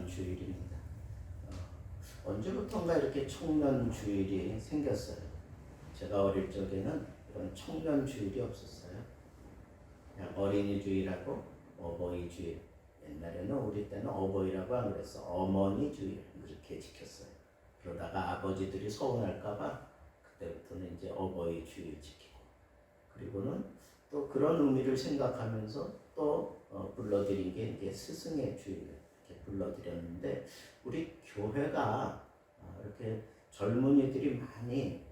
청년 주일입니다. 언제부턴가 이렇게 청년 주일이 생겼어요. 제가 어릴 적에는 이런 청년 주일이 없었어요. 그냥 어린이 주일하고 어버이 주일. 옛날에는 우리 때는 어버이라고 안 그랬어. 어머니 주일 이렇게 지켰어요. 그러다가 아버지들이 서운할까봐 그때부터는 이제 어버이 주일 지키고, 그리고는 또 그런 의미를 생각하면서 또 불러드린 게 이제 스승의 주일 이렇게 불러드렸는데, 우리 교회가 이렇게 젊은이들이 많이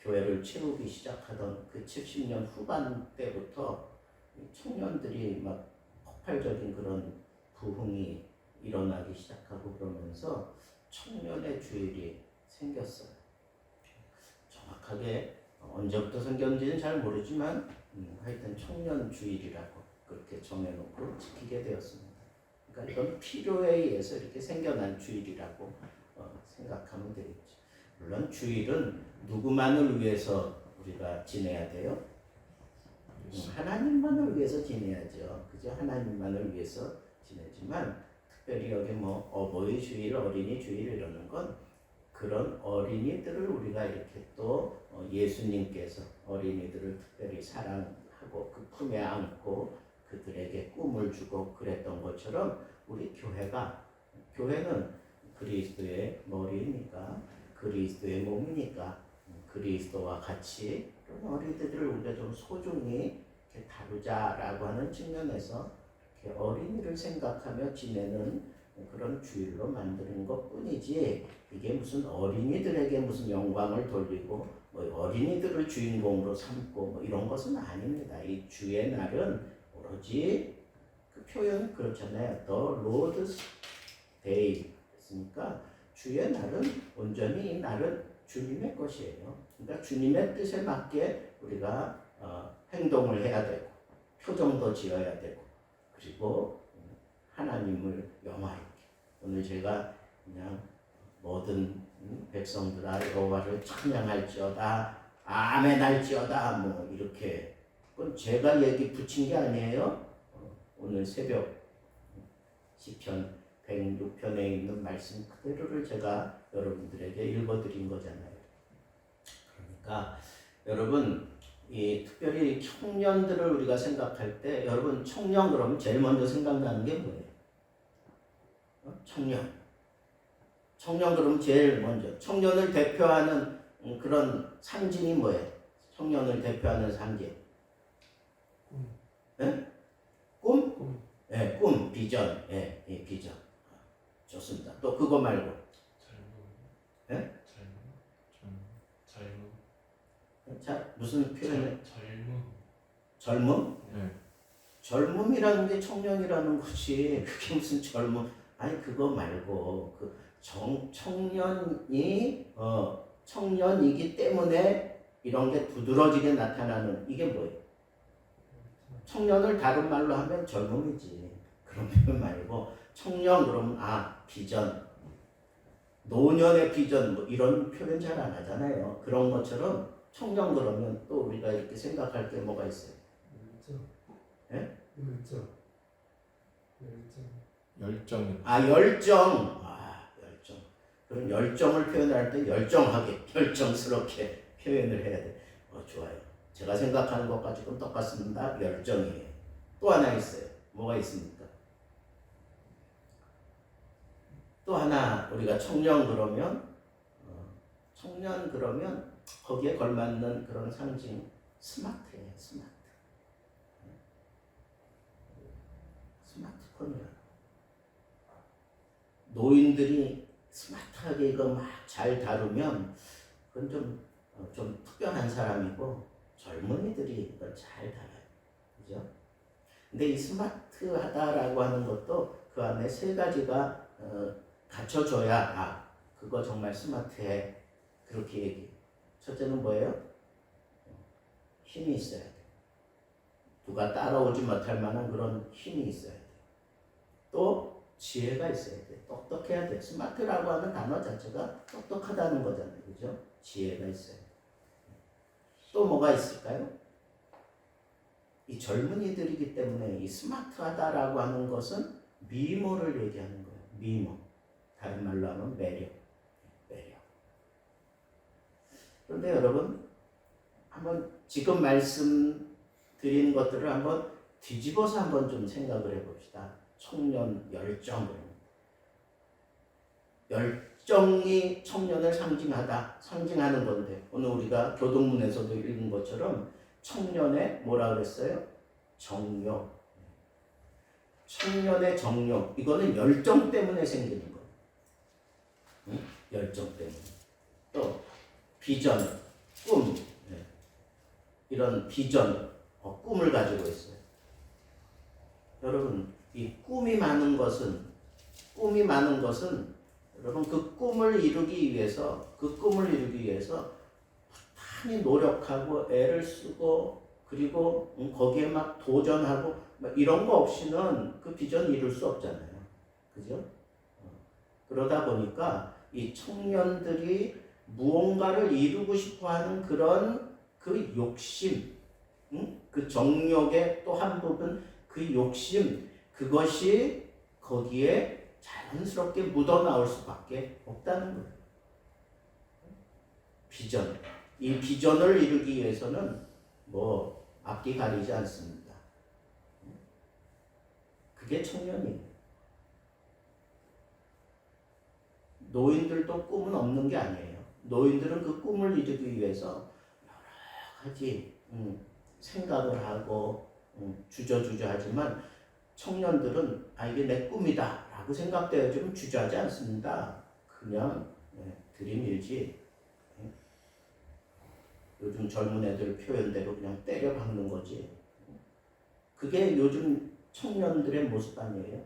교회를 채우기 시작하던 그 70년 후반 때부터 청년들이 막 폭발적인 그런 부흥이 일어나기 시작하고 그러면서 청년의 주일이 생겼어요. 정확하게 언제부터 생겼는지는 잘 모르지만 하여튼 청년 주일이라고 그렇게 정해놓고 지키게 되었습니다. 그러니까 이건 필요에 의해서 이렇게 생겨난 주일이라고 생각하면 되겠죠. 물론 주일은 누구만을 위해서 우리가 지내야 돼요? 하나님만을 위해서 지내야죠. 그죠? 하나님만을 위해서 지내지만 특별히 여기 뭐 어버이 주일, 어린이 주일 이러는 건 그런 어린이들을 우리가 이렇게 또 예수님께서 어린이들을 특별히 사랑하고 그 품에 안고 그들에게 꿈을 주고 그랬던 것처럼 우리 교회는 그리스도의 머리이니까, 그리스도의 몸이니까 그리스도와 같이 그런 어린이들을 우리가 좀 소중히 이렇게 다루자라고 하는 측면에서 이렇게 어린이를 생각하며 지내는 그런 주일로 만드는 것 뿐이지, 이게 무슨 어린이들에게 무슨 영광을 돌리고 뭐 어린이들을 주인공으로 삼고 뭐 이런 것은 아닙니다. 이 주의 날은 오로지 그 표현 그렇잖아요. The Lord's Day 했으니까 주의 날은 온전히 이 날은 주님의 것이에요. 그러니까 주님의 뜻에 맞게 우리가 행동을 해야 되고 표정도 지어야 되고, 그리고 하나님을 영화롭게. 오늘 제가 그냥 모든 백성들아 여호와를 찬양할지어다 아멘 할지어다 뭐 이렇게, 그건 제가 얘기 붙인 게 아니에요. 오늘 새벽 시편 106편에 있는 말씀 그대로를 제가 여러분들에게 읽어드린 거잖아요. 그러니까 여러분, 이 특별히 청년들을 우리가 생각할 때, 여러분 청년 그러면 제일 먼저 생각나는 게 뭐예요? 청년 그러면 제일 먼저 청년을 대표하는 그런 상징이 뭐예요? 청년을 대표하는 상징. 네? 꿈? 네, 꿈, 비전. 네, 비전. 좋습니다. 또 그거 말고. 네? 자, 무슨 표현을? 젊음? 네. 젊음이라는 게 청년이라는 것이 그게 무슨 젊음? 아니 그거 말고 그 청년이기 때문에 이런 게 두드러지게 나타나는 이게 뭐예요? 청년을 다른 말로 하면 젊음이지. 그런 표현 말고 청년 그러면 비전, 노년의 비전 뭐 이런 표현 잘 안 하잖아요. 그런 것처럼 청년 그러면 또 우리가 이렇게 생각할 게 뭐가 있어요? 열정. 열정. 열정. 그럼 열정을 표현할 때 열정하게, 열정스럽게 표현을 해야 돼. 좋아요. 제가 생각하는 것과 지금 똑같습니다. 열정이에요. 또 하나 있어요. 뭐가 있습니까? 또 하나 우리가 청년 그러면 거기에 걸맞는 그런 상징 스마트예요. 스마트폰이야. 노인들이 스마트하게 이거 막 잘 다루면 그건 좀 특별한 사람이고, 젊은이들이 이걸 잘 다뤄요. 그죠? 근데 이 스마트하다라고 하는 것도 그 안에 세 가지가 갖춰져야 그거 정말 스마트해 그렇게 얘기해요. 첫째는 뭐예요? 힘이 있어야 돼. 누가 따라오지 못할 만한 그런 힘이 있어야 돼. 또 지혜가 있어야 돼. 똑똑해야 돼. 스마트라고 하는 단어 자체가 똑똑하다는 거잖아요. 그죠? 지혜가 있어야 돼. 또 뭐가 있을까요? 이 젊은이들이기 때문에 이 스마트하다라고 하는 것은 미모를 얘기하는 거예요. 미모. 다른 말로 하면 매력. 매력. 그런데 여러분 한번 지금 말씀드린 것들을 한번 뒤집어서 한번 좀 생각을 해봅시다. 청년 열정. 열정이 청년을 상징하는 건데 오늘 우리가 교동문에서도 읽은 것처럼 청년의 뭐라 그랬어요? 정욕. 청년의 정욕. 이거는 열정 때문에 생기는 거예요. 응? 열정 때문에. 또 비전, 꿈. 이런 비전, 꿈을 가지고 있어요. 여러분, 이 꿈이 많은 것은 여러분 그 꿈을 이루기 위해서 부단히 노력하고 애를 쓰고 그리고 거기에 막 도전하고 막 이런 거 없이는 그 비전 이룰 수 없잖아요. 그죠? 그러다 보니까 이 청년들이 무언가를 이루고 싶어하는 그런 그 욕심, 그 정욕의 또 한 부분 그 욕심, 그것이 거기에 자연스럽게 묻어나올 수밖에 없다는 거예요. 비전. 이 비전을 이루기 위해서는 뭐 앞뒤 가리지 않습니다. 그게 청년이에요. 노인들도 꿈은 없는 게 아니에요. 노인들은 그 꿈을 이루기 위해서 여러 가지 생각을 하고 주저주저 하지만 청년들은 이게 내 꿈이다 라고 생각되어 좀 주저하지 않습니다. 그냥 들이밀지 요즘 젊은 애들 표현대로 그냥 때려 박는 거지. 그게 요즘 청년들의 모습 아니에요.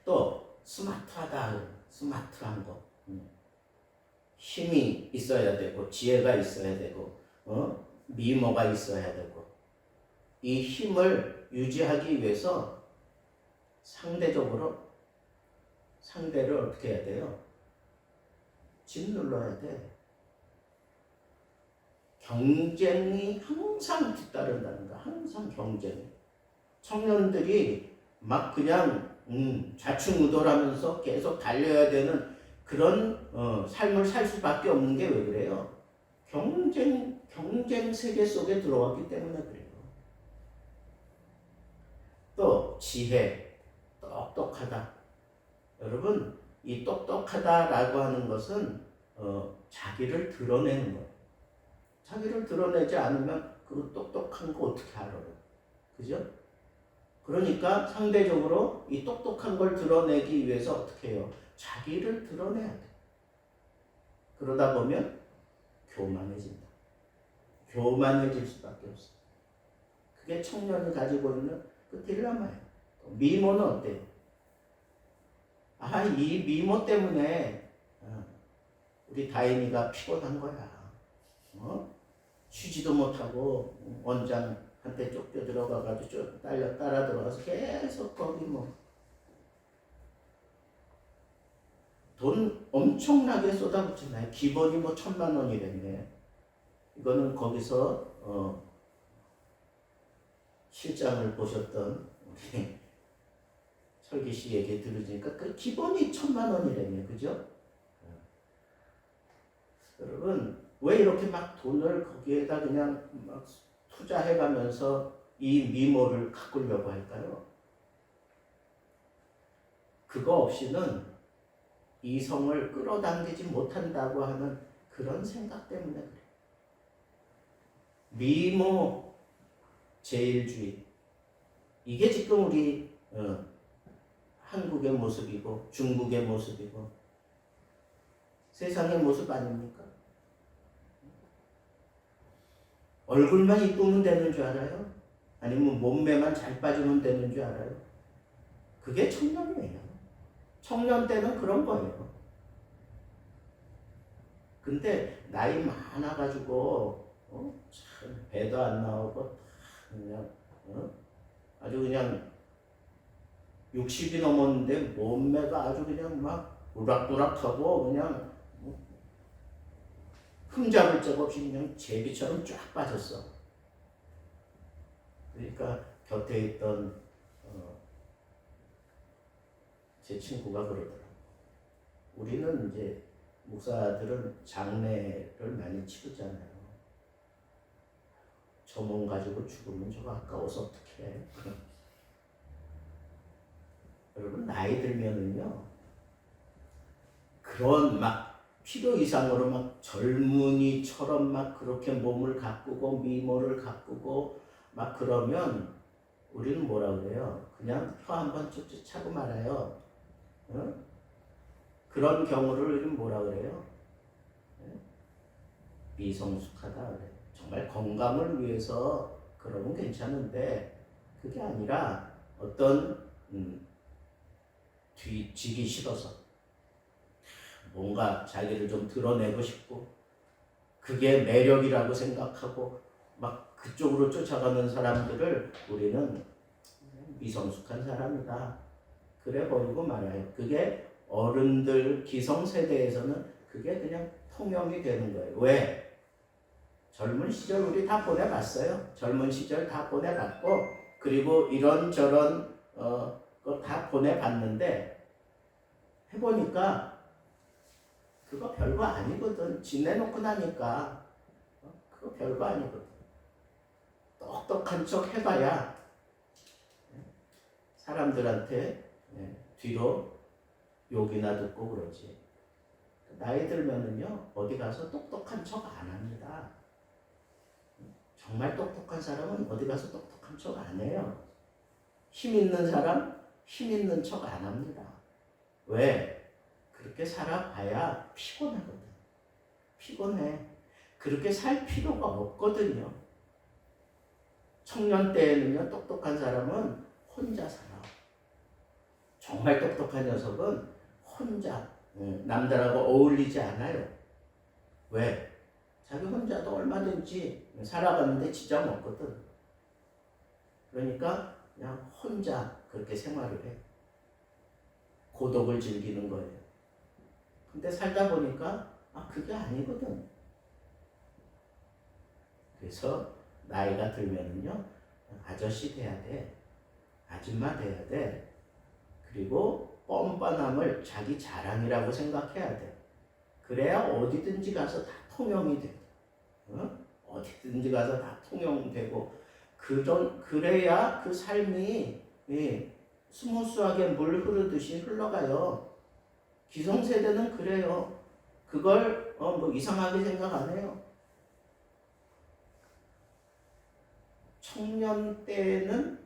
또 스마트한 거. 힘이 있어야 되고 지혜가 있어야 되고 미모가 있어야 되고 이 힘을 유지하기 위해서 상대를 어떻게 해야 돼요? 짓눌러야 돼. 경쟁이 항상 뒤따른다는 거야. 항상 경쟁. 청년들이 막 그냥 좌충우돌하면서 계속 달려야 되는 그런 삶을 살 수밖에 없는 게 왜 그래요? 경쟁 세계 속에 들어왔기 때문에 그래요. 또 지혜, 똑똑하다. 여러분, 이 똑똑하다라고 하는 것은 자기를 드러내는 거예요. 자기를 드러내지 않으면 그 똑똑한 거 어떻게 알아요? 그죠? 그러니까 상대적으로 이 똑똑한 걸 드러내기 위해서 어떻게 해요? 자기를 드러내야 돼. 그러다 보면 교만해진다. 교만해질 수밖에 없어. 그게 청년이 가지고 있는 그 딜레마예요. 미모는 어때요? 이 미모 때문에 우리 다인이가 피곤한 거야. 쉬지도 못하고 원장한테 쫓겨 들어가가지고 따라 들어가서 계속 거기 돈 엄청나게 쏟아붓잖아요. 기본이 1,000,000원이랬네. 이거는 거기서 실장을 보셨던 우리 설기 씨 얘기 들으니까 그 기본이 1,000,000원이랬네. 그죠? 여러분 왜 이렇게 막 돈을 거기에다 그냥 막 투자해가면서 이 미모를 가꾸려고 할까요? 그거 없이는 이성을 끌어당기지 못한다고 하는 그런 생각 때문에 그래요. 미모 제일주의. 이게 지금 우리 한국의 모습이고 중국의 모습이고 세상의 모습 아닙니까? 얼굴만 이쁘면 되는 줄 알아요? 아니면 몸매만 잘 빠지면 되는 줄 알아요? 그게 청년이에요. 청년 때는 그런 거예요. 근데 나이 많아가지고 참 배도 안 나오고 그냥 아주 그냥 60이 넘었는데 몸매가 아주 그냥 막 우락부락하고 그냥 흠잡을 적 없이 그냥 제비처럼 쫙 빠졌어. 그러니까 곁에 있던 제 친구가 그러더라고. 우리는 이제 목사들은 장례를 많이 치르잖아요. 저 몸 가지고 죽으면 저거 아까워서 어떻게 해? 여러분 나이 들면은요 그런 막 필요 이상으로 막 젊은이처럼 막 그렇게 몸을 가꾸고 미모를 가꾸고 막 그러면 우리는 뭐라 그래요? 그냥 혀 한번 쭉쭉 차고 말아요. 어? 그런 경우를 우리는 뭐라 그래요? 미성숙하다 그래. 정말 건강을 위해서 그러면 괜찮은데 그게 아니라 어떤 뒤지기 싫어서 뭔가 자기를 좀 드러내고 싶고 그게 매력이라고 생각하고 막 그쪽으로 쫓아가는 사람들을 우리는 미성숙한 사람이다 그래 버리고 말아요. 그게 어른들 기성세대에서는 그게 그냥 통용이 되는 거예요. 왜? 젊은 시절 우리 다 보내봤어요. 젊은 시절 다 보내봤고 그리고 이런저런 거 다 보내봤는데 해보니까 그거 별거 아니거든. 지내놓고 나니까 그거 별거 아니거든. 똑똑한 척 해봐야 사람들한테 뒤로 욕이나 듣고 그러지. 나이 들면은요 어디 가서 똑똑한 척 안 합니다. 정말 똑똑한 사람은 어디 가서 똑똑한 척 안 해요. 힘 있는 사람 힘 있는 척 안 합니다. 왜? 그렇게 살아봐야 피곤하거든. 피곤해. 그렇게 살 필요가 없거든요. 청년 때에는요 똑똑한 사람은 혼자 살아. 정말 똑똑한 녀석은 혼자 남들하고 어울리지 않아요. 왜? 자기 혼자도 얼마든지 살아가는데 지장 없거든. 그러니까 그냥 혼자 그렇게 생활을 해. 고독을 즐기는 거예요. 근데 살다 보니까 그게 아니거든. 그래서 나이가 들면은요 아저씨 돼야 돼. 아줌마 돼야 돼. 그리고 뻔뻔함을 자기 자랑이라고 생각해야 돼. 그래야 어디든지 가서 다 통용이 돼. 어디든지 가서 다 통용되고 그래야 그 삶이 스무스하게 물 흐르듯이 흘러가요. 기성세대는 그래요. 그걸 뭐 이상하게 생각 안 해요. 청년 때는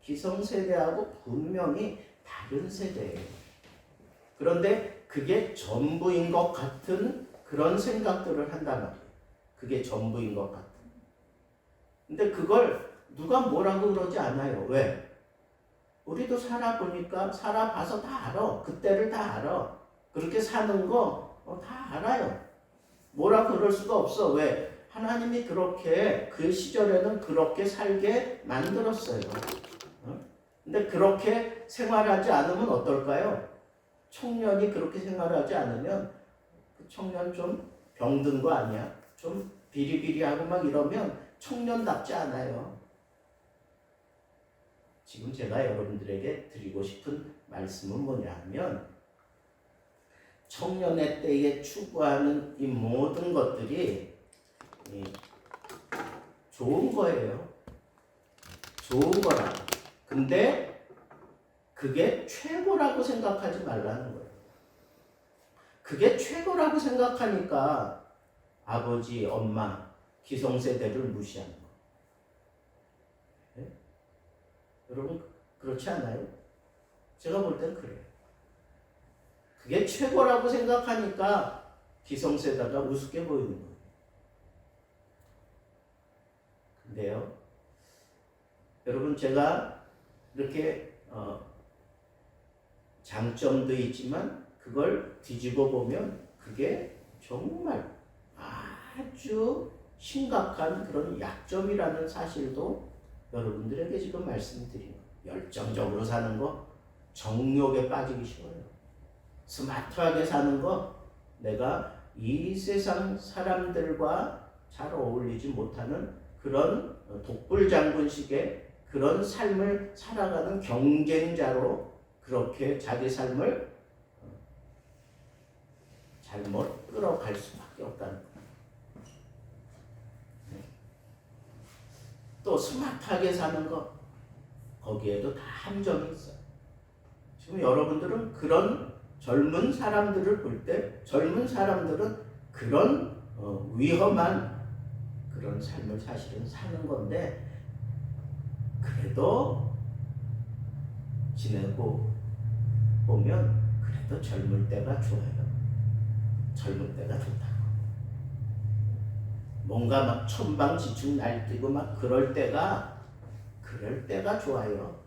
기성세대하고 분명히 다른 세대예요. 그런데 그게 전부인 것 같은 그런 생각들을 한단 말이에요. 그게 전부인 것 같은. 근데 그걸 누가 뭐라고 그러지 않아요. 왜? 우리도 살아보니까 살아봐서 다 알아. 그때를 다 알아. 그렇게 사는 거 다 알아요. 뭐라 그럴 수가 없어. 왜? 하나님이 그렇게 그 시절에는 그렇게 살게 만들었어요. 근데 그렇게 생활하지 않으면 어떨까요? 청년이 그렇게 생활하지 않으면 그 청년 좀 병든 거 아니야? 좀 비리비리하고 막 이러면 청년답지 않아요. 지금 제가 여러분들에게 드리고 싶은 말씀은 뭐냐 하면 청년의 때에 추구하는 이 모든 것들이 좋은 거예요. 좋은 거라. 근데 그게 최고라고 생각하지 말라는 거예요. 그게 최고라고 생각하니까 아버지, 엄마, 기성세대를 무시하는 거. 네? 여러분 그렇지 않아요? 제가 볼 땐 그래요. 그게 최고라고 생각하니까 기성세대가 우습게 보이는 거예요. 근데요, 여러분 제가 이렇게 장점도 있지만 그걸 뒤집어 보면 그게 정말 아주 심각한 그런 약점이라는 사실도 여러분들에게 지금 말씀드린 거예요. 열정적으로 사는 거, 정욕에 빠지기 쉬워요. 스마트하게 사는 거, 내가 이 세상 사람들과 잘 어울리지 못하는 그런 독불장군식의 그런 삶을 살아가는 경쟁자로 그렇게 자기 삶을 잘못 끌어갈 수밖에 없다는 거예요. 또 스마트하게 사는 것, 거기에도 다 함정이 있어요. 지금 여러분들은 그런 젊은 사람들을 볼 때 젊은 사람들은 그런 위험한 그런 삶을 사실은 사는 건데 그래도 지내고 보면 그래도 젊을 때가 좋아요. 젊을 때가 좋다고. 뭔가 막 천방지축 날뛰고 막 그럴 때가 좋아요.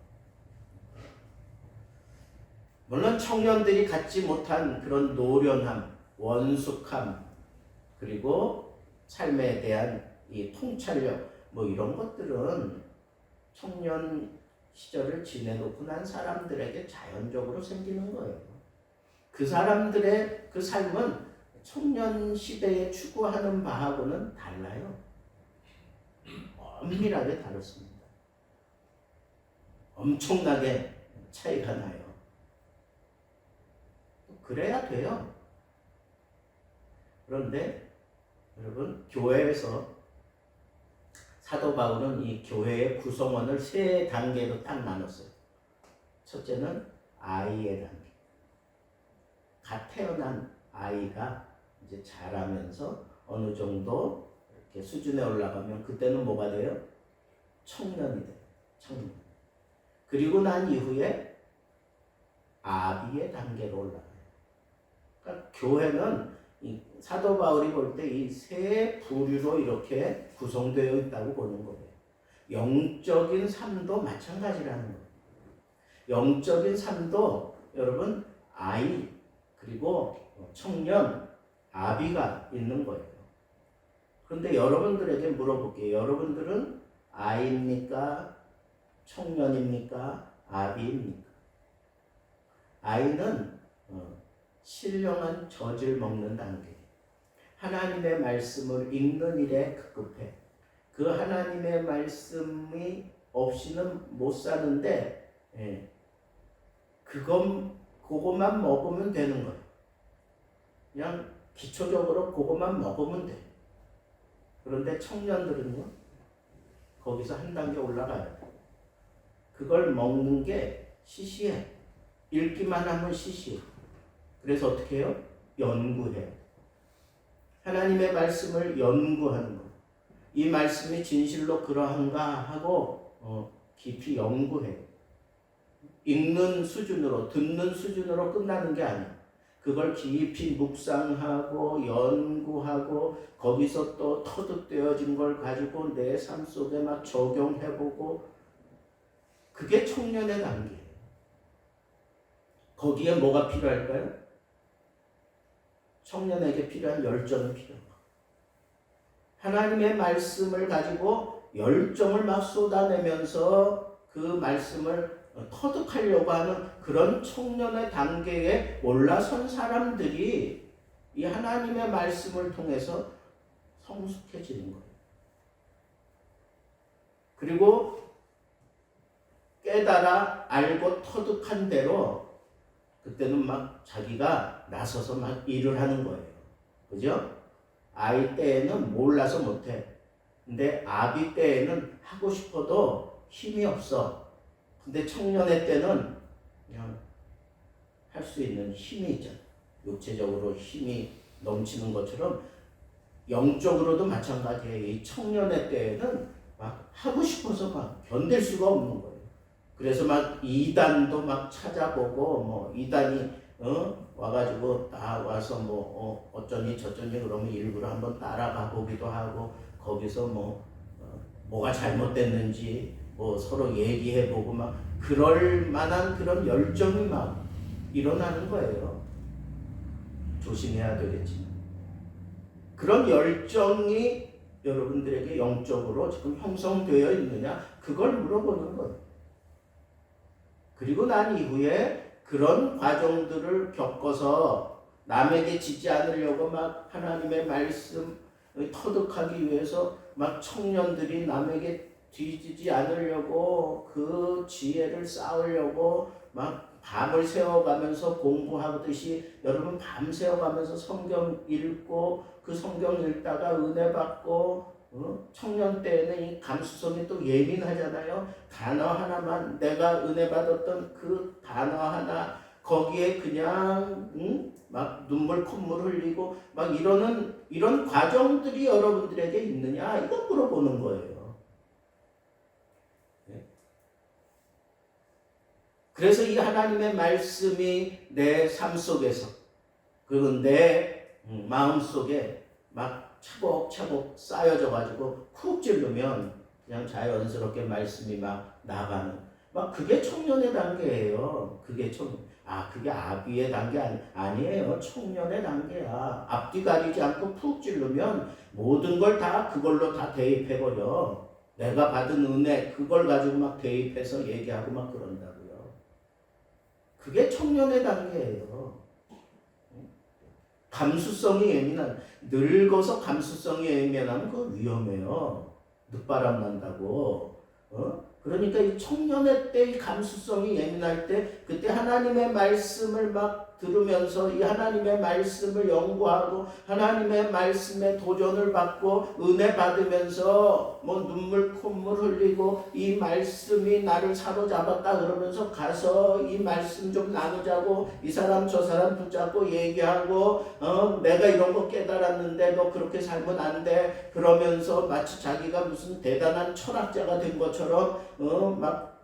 물론 청년들이 갖지 못한 그런 노련함, 원숙함, 그리고 삶에 대한 이 통찰력, 뭐 이런 것들은 청년 시절을 지내놓고 난 사람들에게 자연적으로 생기는 거예요. 그 사람들의 그 삶은 청년 시대에 추구하는 바하고는 달라요. 엄밀하게 다릅니다. 엄청나게 차이가 나요. 그래야 돼요. 그런데 여러분, 교회에서 사도 바울은 이 교회의 구성원을 세 단계로 딱 나눴어요. 첫째는 아이의 단계. 갓 태어난 아이가 이제 자라면서 어느 정도 이렇게 수준에 올라가면 그때는 뭐가 돼요? 청년이 돼요. 청년. 그리고 난 이후에 아비의 단계로 올라가요. 그러니까 교회는 이 사도 바울이 볼 때 이 세 부류로 이렇게 구성되어 있다고 보는 거예요. 영적인 삶도 마찬가지라는 거예요. 영적인 삶도 여러분 아이 그리고 청년, 아비가 있는 거예요. 그런데 여러분들에게 물어볼게요. 여러분들은 아이입니까? 청년입니까? 아비입니까? 아이는 신령한 젖을 먹는 단계. 하나님의 말씀을 읽는 일에 급급해. 그 하나님의 말씀이 없이는 못 사는데 그것만 먹으면 되는 거예요. 그냥 기초적으로 그것만 먹으면 돼. 그런데 청년들은요, 거기서 한 단계 올라가야 돼. 그걸 먹는 게 시시해. 읽기만 하면 시시해. 그래서 어떻게 해요? 연구해요. 하나님의 말씀을 연구하는 거예요. 이 말씀이 진실로 그러한가 하고 깊이 연구해요. 읽는 수준으로, 듣는 수준으로 끝나는 게 아니에요. 그걸 깊이 묵상하고 연구하고 거기서 또 터득되어진 걸 가지고 내 삶 속에 막 적용해보고, 그게 청년의 단계예요. 거기에 뭐가 필요할까요? 청년에게 필요한 열정이 필요한 거예요. 하나님의 말씀을 가지고 열정을 막 쏟아내면서 그 말씀을 터득하려고 하는 그런 청년의 단계에 올라선 사람들이 이 하나님의 말씀을 통해서 성숙해지는 거예요. 그리고 깨달아 알고 터득한 대로 그때는 막 자기가 나서서 막 일을 하는 거예요. 그죠? 아이 때에는 몰라서 못해. 근데 아비 때에는 하고 싶어도 힘이 없어. 근데 청년의 때는 그냥 할 수 있는 힘이 있잖아. 육체적으로 힘이 넘치는 것처럼 영적으로도 마찬가지예요. 이 청년의 때에는 막 하고 싶어서 막 견딜 수가 없는 거예요. 그래서 막 이단도 막 찾아보고, 뭐 이단이 와가지고 다 와서 뭐 어쩌니 저쩌니 그러면 일부러 한번 따라가 보기도 하고, 거기서 뭐가 잘못됐는지 뭐 서로 얘기해보고 막 그럴 만한 그런 열정이 막 일어나는 거예요. 조심해야 되겠지만 그런 열정이 여러분들에게 영적으로 지금 형성되어 있느냐, 그걸 물어보는 거예요. 그리고 난 이후에 그런 과정들을 겪어서 남에게 지지 않으려고 막 하나님의 말씀을 터득하기 위해서 막 청년들이 남에게 뒤지지 않으려고 그 지혜를 쌓으려고 막 밤을 새워가면서 공부하듯이 여러분 밤 새워가면서 성경 읽고 그 성경 읽다가 은혜 받고 청년 때에는 이 감수성이 또 예민하잖아요. 단어 하나만 내가 은혜 받았던 그 단어 하나 거기에 그냥 막 눈물 콧물 흘리고 막 이런 과정들이 여러분들에게 있느냐 이거 물어보는 거예요. 네? 그래서 이 하나님의 말씀이 내 삶 속에서 그리고 내 마음 속에 막 차곡차곡 쌓여져 가지고 쿡 찌르면 그냥 자연스럽게 말씀이 막 나가는 막 그게 청년의 단계예요. 그게 그게 아비의 단계 아니에요. 청년의 단계야. 앞뒤 가리지 않고 푹 찌르면 모든 걸 다 그걸로 다 대입해버려. 내가 받은 은혜 그걸 가지고 막 대입해서 얘기하고 막 그런다고요. 그게 청년의 단계예요. 감수성이 늙어서 감수성이 예민하면 그거 위험해요. 늦바람 난다고. 그러니까 이 청년의 때 이 감수성이 예민할 때 그때 하나님의 말씀을 막 들으면서 이 하나님의 말씀을 연구하고 하나님의 말씀에 도전을 받고 은혜 받으면서 뭐 눈물 콧물 흘리고 이 말씀이 나를 사로잡았다 그러면서 가서 이 말씀 좀 나누자고 이 사람 저 사람 붙잡고 얘기하고 내가 이런 거 깨달았는데 너 그렇게 살면 안 돼 그러면서 마치 자기가 무슨 대단한 철학자가 된 것처럼 막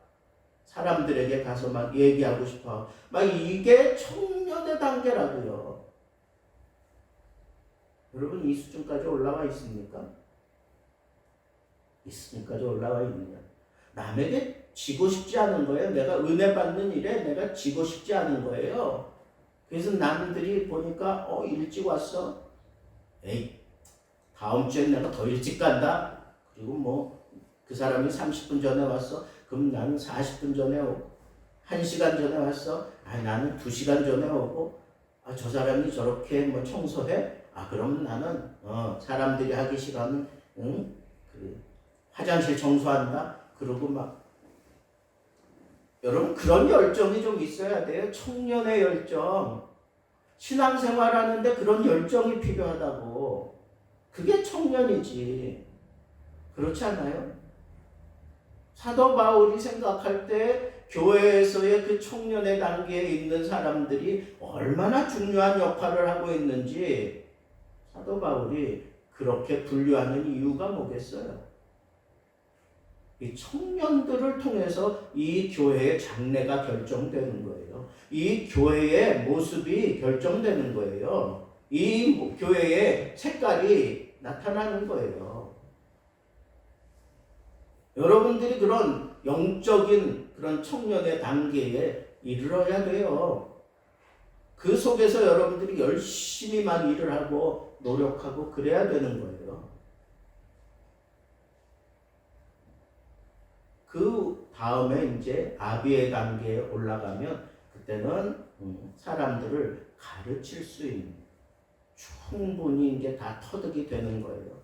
사람들에게 가서 막 얘기하고 싶어. 막 이게 청년의 단계라고요. 여러분 이 수준까지 올라와 있습니까? 이 수준까지 올라와 있느냐? 남에게 지고 싶지 않은 거예요. 내가 은혜 받는 일에 내가 지고 싶지 않은 거예요. 그래서 남들이 보니까 일찍 왔어. 에이 다음 주엔 내가 더 일찍 간다. 그리고 뭐 그 사람이 30분 전에 왔어. 그럼 나는 40분 전에 오고 1시간 전에 왔어. 나는 2시간 전에 오고 저 사람이 저렇게 뭐 청소해? 그럼 나는 사람들이 하기 싫어하는 그 화장실 청소한다. 그러고 막 여러분 그런 열정이 좀 있어야 돼요. 청년의 열정. 신앙생활 하는데 그런 열정이 필요하다고. 그게 청년이지. 그렇지 않아요? 사도 바울이 생각할 때 교회에서의 그 청년의 단계에 있는 사람들이 얼마나 중요한 역할을 하고 있는지 사도 바울이 그렇게 분류하는 이유가 뭐겠어요? 이 청년들을 통해서 이 교회의 장래가 결정되는 거예요. 이 교회의 모습이 결정되는 거예요. 이 교회의 색깔이 나타나는 거예요. 여러분들이 그런 영적인 그런 청년의 단계에 이르러야 돼요. 그 속에서 여러분들이 열심히 막 일을 하고 노력하고 그래야 되는 거예요. 그 다음에 이제 아비의 단계에 올라가면 그때는 사람들을 가르칠 수 있는 충분히 이제 다 터득이 되는 거예요.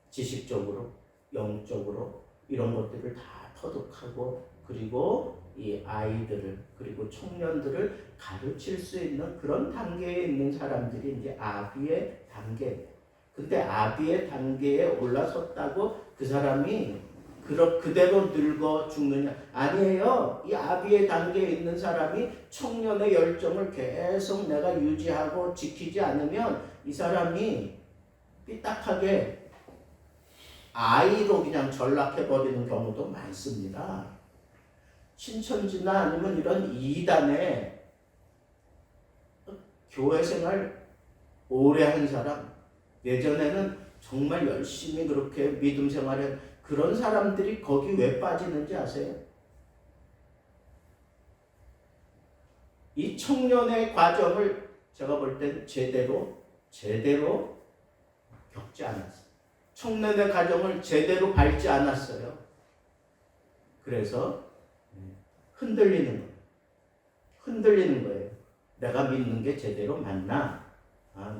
지식적으로, 영적으로 이런 것들을 다 터득하고 그리고 이 아이들을 그리고 청년들을 가르칠 수 있는 그런 단계에 있는 사람들이 이제 아비의 단계예요. 근데 아비의 단계에 올라섰다고 그 사람이 그대로 늙어 죽느냐? 아니에요. 이 아비의 단계에 있는 사람이 청년의 열정을 계속 내가 유지하고 지키지 않으면 이 사람이 삐딱하게 아이로 그냥 전락해버리는 경우도 많습니다. 신천지나 아니면 이런 이단에 교회 생활 오래 한 사람, 예전에는 정말 열심히 그렇게 믿음 생활을 그런 사람들이 거기 왜 빠지는지 아세요? 이 청년의 과정을 제가 볼 때는 제대로 겪지 않았어요. 청년의 과정을 제대로 밟지 않았어요. 그래서 흔들리는 거예요. 내가 믿는 게 제대로 맞나?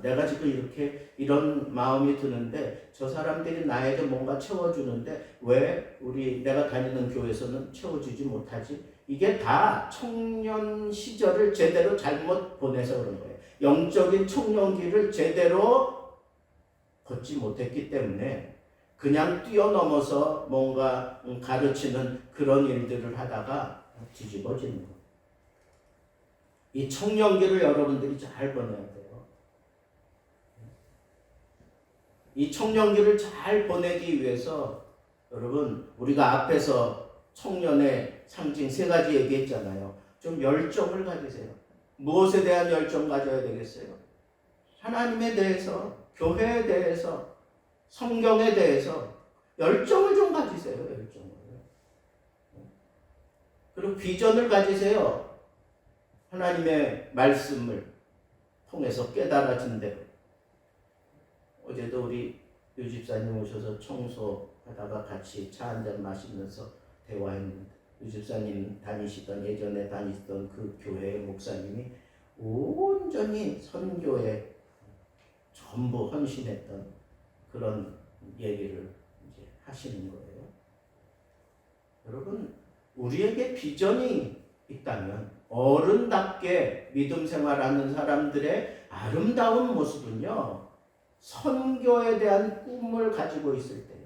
내가 지금 이런 마음이 드는데 저 사람들이 나에게 뭔가 채워주는데 왜 내가 다니는 교회에서는 채워주지 못하지? 이게 다 청년 시절을 제대로 잘못 보내서 그런 거예요. 영적인 청년기를 제대로 걷지 못했기 때문에 그냥 뛰어넘어서 뭔가 가르치는 그런 일들을 하다가 뒤집어지는 거예요. 이 청년기를 여러분들이 잘 보내야 돼요. 이 청년기를 잘 보내기 위해서 여러분 우리가 앞에서 청년의 상징 세 가지 얘기했잖아요. 좀 열정을 가지세요. 무엇에 대한 열정 가져야 되겠어요? 하나님에 대해서, 교회에 대해서, 성경에 대해서 열정을 좀 가지세요. 열정을. 그리고 비전을 가지세요. 하나님의 말씀을 통해서 깨달아진 대로. 어제도 우리 유 집사님 오셔서 청소하다가 같이 차 한잔 마시면서 대화했는데 유 집사님 예전에 다니시던 그 교회의 목사님이 온전히 선교에 전부 헌신했던 그런 얘기를 이제 하시는 거예요. 여러분, 우리에게 비전이 있다면 어른답게 믿음 생활하는 사람들의 아름다운 모습은요, 선교에 대한 꿈을 가지고 있을 때예요.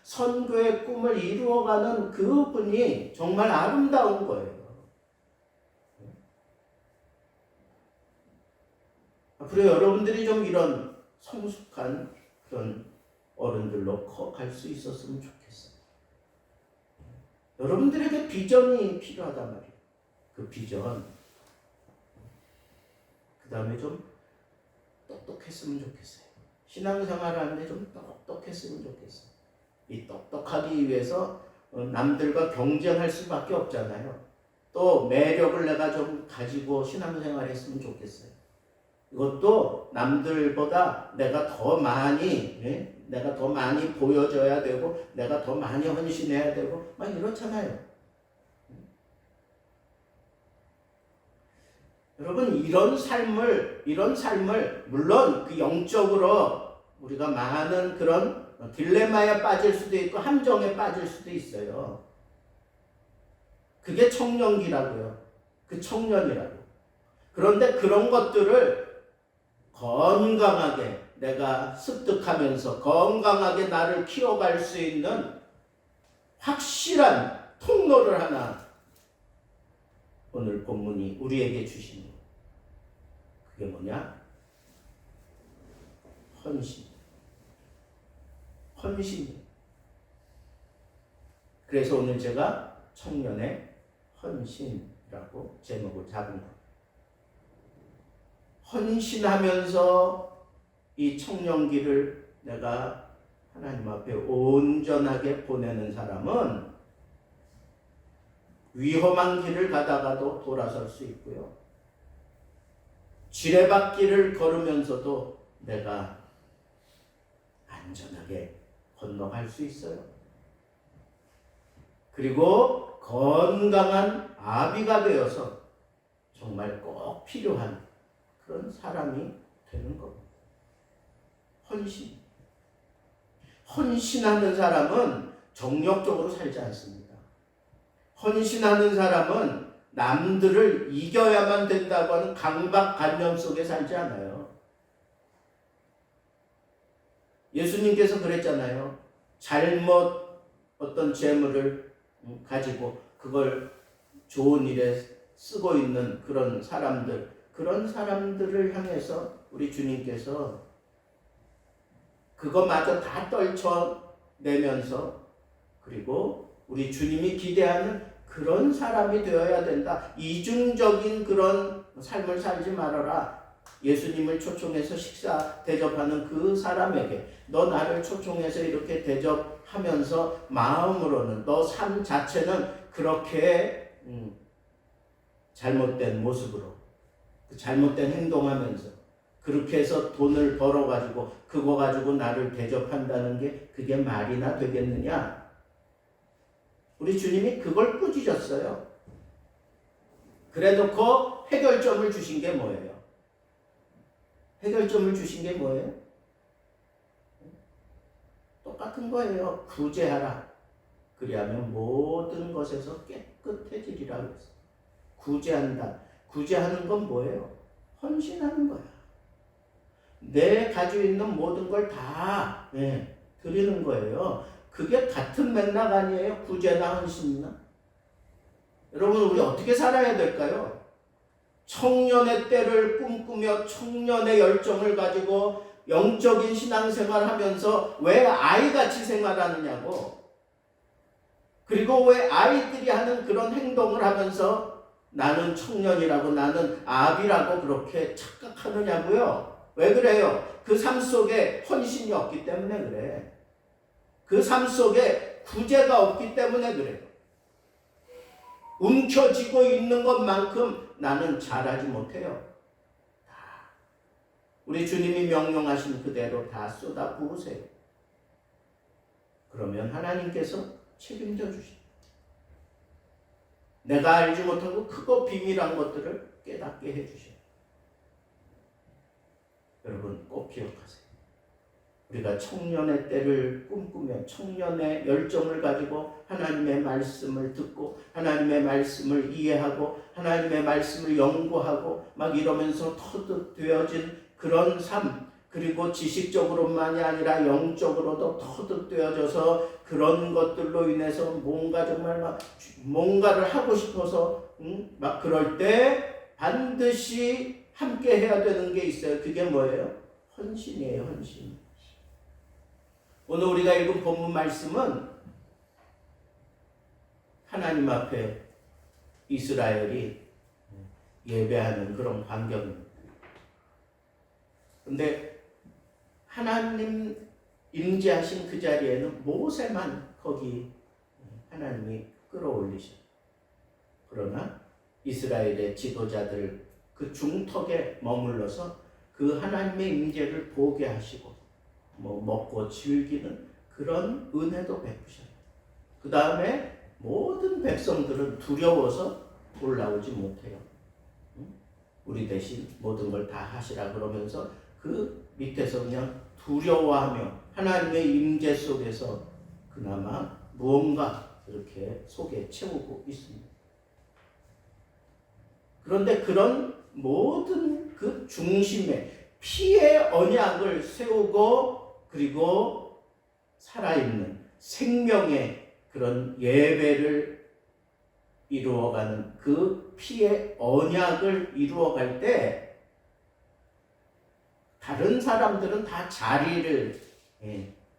선교의 꿈을 이루어가는 그분이 정말 아름다운 거예요. 앞으로 여러분들이 좀 이런 성숙한 그런 어른들로 커갈 수 있었으면 좋겠어요. 여러분들에게 비전이 필요하단 말이에요. 그 비전. 그 다음에 좀 똑똑했으면 좋겠어요. 신앙생활을 하는데 좀 똑똑했으면 좋겠어요. 이 똑똑하기 위해서 남들과 경쟁할 수밖에 없잖아요. 또 매력을 내가 좀 가지고 신앙생활을 했으면 좋겠어요. 이것도 남들보다 내가 더 많이 보여줘야 되고 내가 더 많이 헌신해야 되고 막 이렇잖아요. 여러분 이런 삶을 물론 그 영적으로 우리가 많은 그런 딜레마에 빠질 수도 있고 함정에 빠질 수도 있어요. 그게 청년기라고요. 그 청년이라고. 그런데 그런 것들을 건강하게 내가 습득하면서 건강하게 나를 키워갈 수 있는 확실한 통로를 하나 오늘 본문이 우리에게 주시는 거예요. 그게 뭐냐? 헌신. 그래서 오늘 제가 청년의 헌신이라고 제목을 잡은 거예요. 헌신하면서 이 청년기를 내가 하나님 앞에 온전하게 보내는 사람은 위험한 길을 가다가도 돌아설 수 있고요. 지뢰밭길을 걸으면서도 내가 안전하게 건너갈 수 있어요. 그리고 건강한 아비가 되어서 정말 꼭 필요한 그런 사람이 되는 겁니다. 헌신하는 사람은 정력적으로 살지 않습니다. 헌신하는 사람은 남들을 이겨야만 된다고 하는 강박관념 속에 살지 않아요. 예수님께서 그랬잖아요. 잘못 어떤 재물을 가지고 그걸 좋은 일에 쓰고 있는 그런 사람들을 향해서 우리 주님께서 그것마저 다 떨쳐내면서 그리고 우리 주님이 기대하는 그런 사람이 되어야 된다. 이중적인 그런 삶을 살지 말아라. 예수님을 초청해서 식사 대접하는 그 사람에게 너 나를 초청해서 이렇게 대접하면서 마음으로는 너 삶 자체는 그렇게 잘못된 모습으로 잘못된 행동하면서 그렇게 해서 돈을 벌어가지고 그거 가지고 나를 대접한다는 게 그게 말이나 되겠느냐? 우리 주님이 그걸 꾸짖었어요. 그래놓고 해결점을 주신 게 뭐예요? 똑같은 거예요. 구제하라. 그리하면 모든 것에서 깨끗해지리라고 했어요. 구제한다. 구제하는 건 뭐예요? 헌신하는 거야. 내 가지고 있는 모든 걸 다 드리는 거예요. 그게 같은 맥락 아니에요? 구제나 헌신이나? 여러분, 우리 어떻게 살아야 될까요? 청년의 때를 꿈꾸며 청년의 열정을 가지고 영적인 신앙생활 하면서 왜 아이같이 생활하느냐고. 그리고 왜 아이들이 하는 그런 행동을 하면서 나는 청년이라고, 나는 아비라고 그렇게 착각하느냐고요. 왜 그래요? 그 삶 속에 헌신이 없기 때문에 그래. 그 삶 속에 구제가 없기 때문에 그래요. 움켜쥐고 있는 것만큼 나는 잘하지 못해요. 우리 주님이 명령하신 그대로 다 쏟아 부으세요. 그러면 하나님께서 책임져 주십니다. 내가 알지 못하고 크고 비밀한 것들을 깨닫게 해주셔요. 여러분 꼭 기억하세요. 우리가 청년의 때를 꿈꾸며 청년의 열정을 가지고 하나님의 말씀을 듣고 하나님의 말씀을 이해하고 하나님의 말씀을 연구하고 막 이러면서 터득되어진 그런 삶, 그리고 지식적으로만이 아니라 영적으로도 터득되어져서 그런 것들로 인해서 뭔가 정말 막 뭔가를 하고 싶어서 막 그럴 때 반드시 함께 해야 되는 게 있어요. 그게 뭐예요? 헌신이에요. 헌신. 오늘 우리가 읽은 본문 말씀은 하나님 앞에 이스라엘이 예배하는 그런 광경입니다. 그런데 하나님 임재하신 그 자리에는 모세만 거기 하나님이 끌어올리셔. 그러나 이스라엘의 지도자들 그 중턱에 머물러서 그 하나님의 임재를 보게 하시고 먹고 즐기는 그런 은혜도 베푸셔요. 그 다음에 모든 백성들은 두려워서 올라오지 못해요. 우리 대신 모든 걸 다 하시라 그러면서 그 밑에서 그냥 두려워하며 하나님의 임재 속에서 그나마 무언가 이렇게 속에 채우고 있습니다. 그런데 그런 모든 그 중심에 피의 언약을 세우고 그리고 살아있는 생명의 그런 예배를 이루어가는 그 피의 언약을 이루어갈 때 다른 사람들은 다 자리를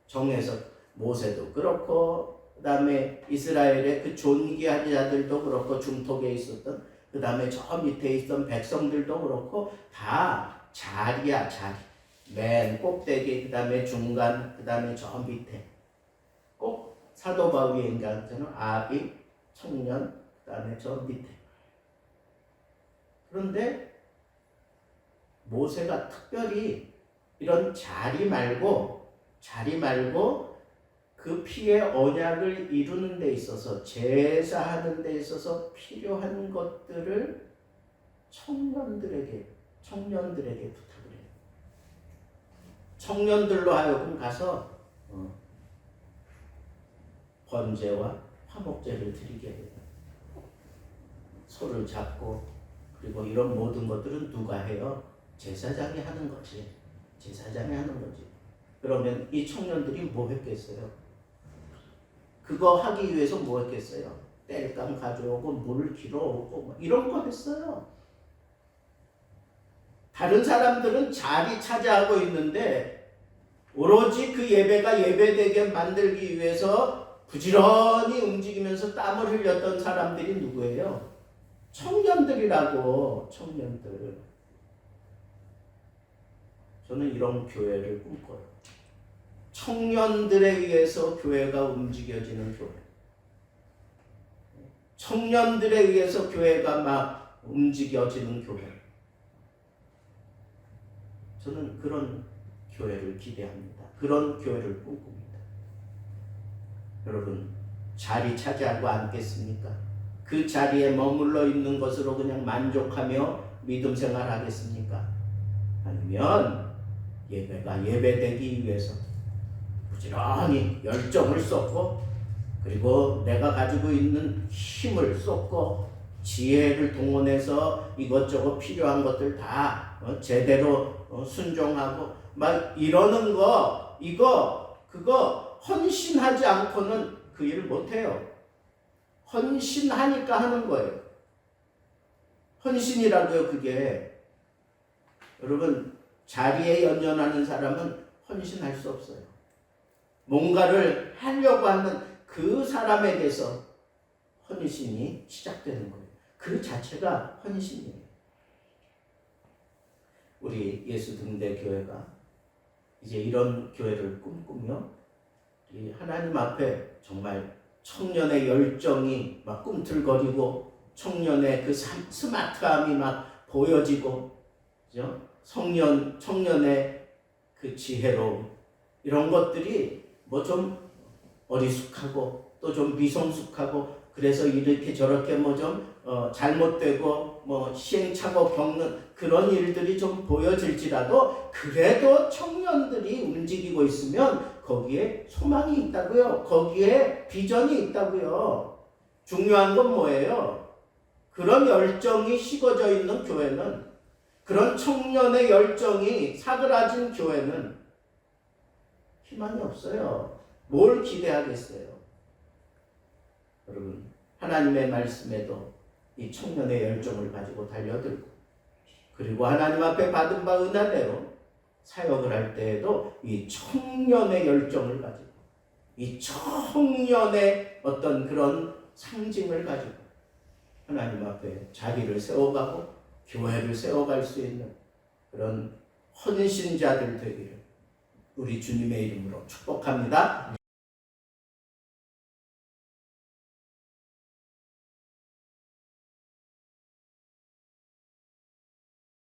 정해서 모세도 그렇고 그 다음에 이스라엘의 그 존귀한 자들도 그렇고 중턱에 있었던 그 다음에 저 밑에 있던 백성들도 그렇고 다 자리야 자리. 맨 꼭대기 그 다음에 중간 그 다음에 저 밑에 꼭 사도바 위에 인간처럼 아비 청년 그 다음에 저 밑에. 그런데 모세가 특별히 이런 자리 말고 그 피의 언약을 이루는 데 있어서 제사하는 데 있어서 필요한 것들을 청년들에게 부탁을 해요. 청년들로 하여금 가서 번제와 화목제를 드리게 해요. 소를 잡고 그리고 이런 모든 것들은 누가 해요? 제사장이 하는 거지. 그러면 이 청년들이 뭐 했겠어요? 그거 하기 위해서 뭐 했겠어요? 땔감 가져오고 물 길어오고 뭐 이런 거 했어요. 다른 사람들은 자리 차지하고 있는데 오로지 그 예배가 예배되게 만들기 위해서 부지런히 움직이면서 땀을 흘렸던 사람들이 누구예요? 청년들이라고. 청년들. 저는 이런 교회를 꿈꿔요. 청년들에 의해서 교회가 움직여지는 교회. 청년들에 의해서 교회가 막 움직여지는 교회. 저는 그런 교회를 기대합니다. 그런 교회를 꿈꿉니다. 여러분, 자리 차지하고 앉겠습니까? 그 자리에 머물러 있는 것으로 그냥 만족하며 믿음 생활하겠습니까? 아니면 예배가 예배되기 위해서 부지런히 열정을 쏟고 그리고 내가 가지고 있는 힘을 쏟고 지혜를 동원해서 이것저것 필요한 것들 다 제대로 순종하고 막 이러는 거 그거 헌신하지 않고는 그 일을 못해요. 헌신하니까 하는 거예요. 헌신이라고요. 그게 여러분 자리에 연연하는 사람은 헌신할 수 없어요. 뭔가를 하려고 하는 그 사람에게서 헌신이 시작되는 거예요. 그 자체가 헌신이에요. 우리 예수 등대 교회가 이제 이런 교회를 꿈꾸며 이 하나님 앞에 정말 청년의 열정이 막 꿈틀거리고 청년의 그 스마트함이 막 보여지고, 그죠? 청년의 그 지혜로움 이런 것들이 뭐 좀 어리숙하고 또 좀 미성숙하고 그래서 이렇게 저렇게 뭐 좀 잘못되고 뭐 시행착오 겪는 그런 일들이 좀 보여질지라도 그래도 청년들이 움직이고 있으면 거기에 소망이 있다고요. 거기에 비전이 있다고요. 중요한 건 뭐예요? 그런 열정이 식어져 있는 교회는, 그런 청년의 열정이 사그라진 교회는 희망이 없어요. 뭘 기대하겠어요? 여러분, 하나님의 말씀에도 이 청년의 열정을 가지고 달려들고, 그리고 하나님 앞에 받은 바 은혜대로 사역을 할 때에도 이 청년의 열정을 가지고, 이 청년의 어떤 그런 상징을 가지고 하나님 앞에 자리를 세워가고 교회를 세워갈 수 있는 그런 헌신자들 되기를 우리 주님의 이름으로 축복합니다.